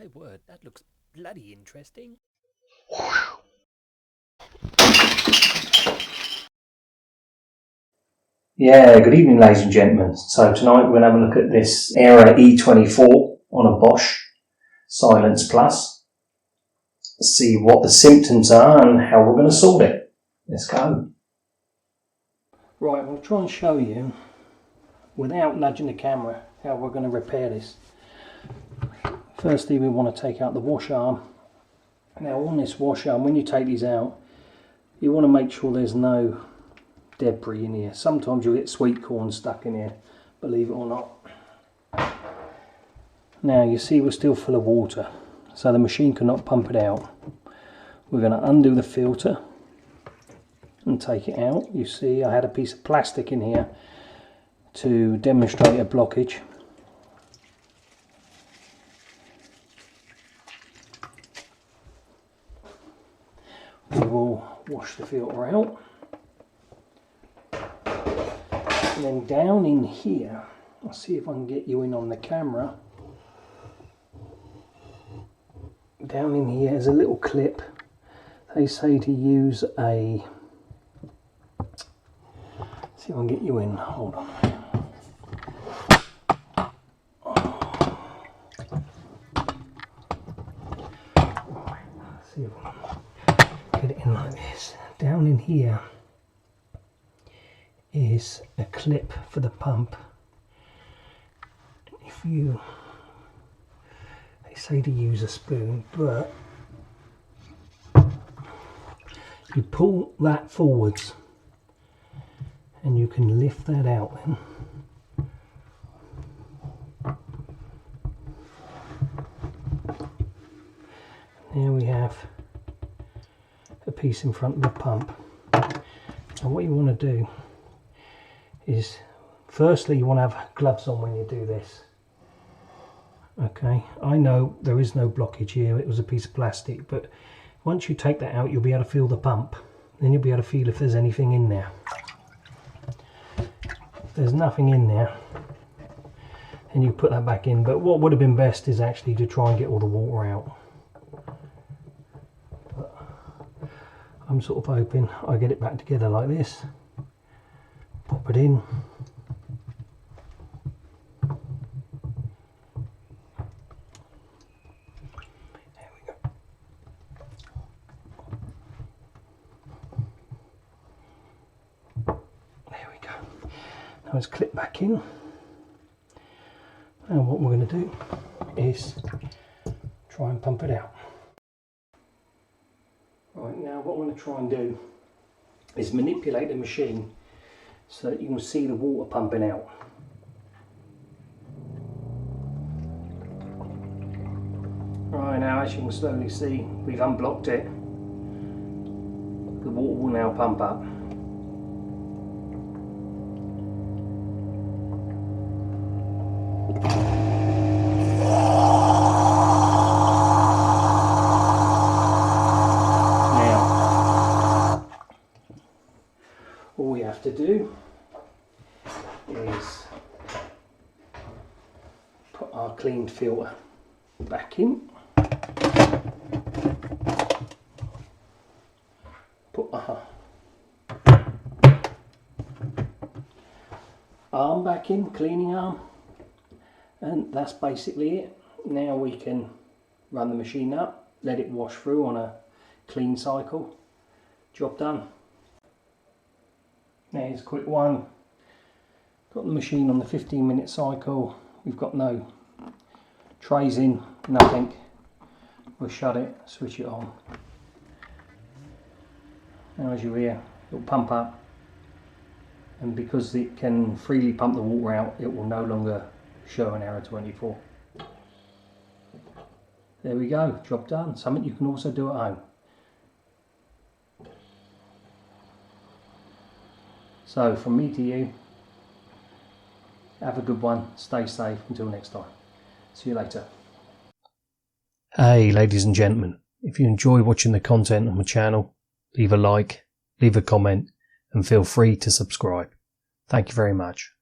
My word, that looks bloody interesting. Yeah, good evening ladies and gentlemen. So tonight we're going to have a look at this Era E24 on a Bosch Silence Plus. See what the symptoms are and how we're going to sort it. Let's go. Right, we'll try and show you, without nudging the camera, how we're going to repair this. Firstly, we want to take out the wash arm. Now on this wash arm, when you take these out, you want to make sure there's no debris in here. Sometimes you'll get sweet corn stuck in here, believe it or not. Now you see we're still full of water, so the machine cannot pump it out. We're going to undo the filter and take it out. You see I had a piece of plastic in here to demonstrate a blockage. We will wash the filter out. And then down in here, I'll see if I can get you in on the camera. Down in here is a little clip. They say to use a... See if I can get you in. Hold on. See if I can get it in like this. Down in here is a clip for the pump. If you, they say to use a spoon, but you pull that forwards and you can lift that out then. There we have a piece in front of the pump. And what you want to do is, firstly you want to have gloves on when you do this. Okay, I know there is no blockage here, it was a piece of plastic, but once you take that out you'll be able to feel the pump. Then you'll be able to feel if there's anything in there. If there's nothing in there, then you put that back in, but what would have been best is actually to try and get all the water out. But I'm sort of hoping I get it back together like this. Pop it in. There we go. There we go. Now let's clip back in. Now what we're going to do is try and pump it out. Right, now what I'm going to try and do is manipulate the machine so that you can see the water pumping out. Right, now as you can slowly see, we've unblocked it. The water will now pump up. Now, all we have to do is put our cleaned filter back in, put our arm back in, cleaning arm, and that's basically it. Now we can run the machine up, let it wash through on a clean cycle. Job done. Now here's a quick one. Got the machine on the 15-minute cycle. We've got no trays in, nothing. We'll shut it, switch it on. Now as you hear, it'll pump up, and because it can freely pump the water out, it will no longer show an error 24. There we go, job done. Something you can also do at home. So from me to you, have a good one, stay safe until next time. See you later. Hey ladies and gentlemen, if you enjoy watching the content on my channel, leave a like, leave a comment and feel free to subscribe. Thank you very much.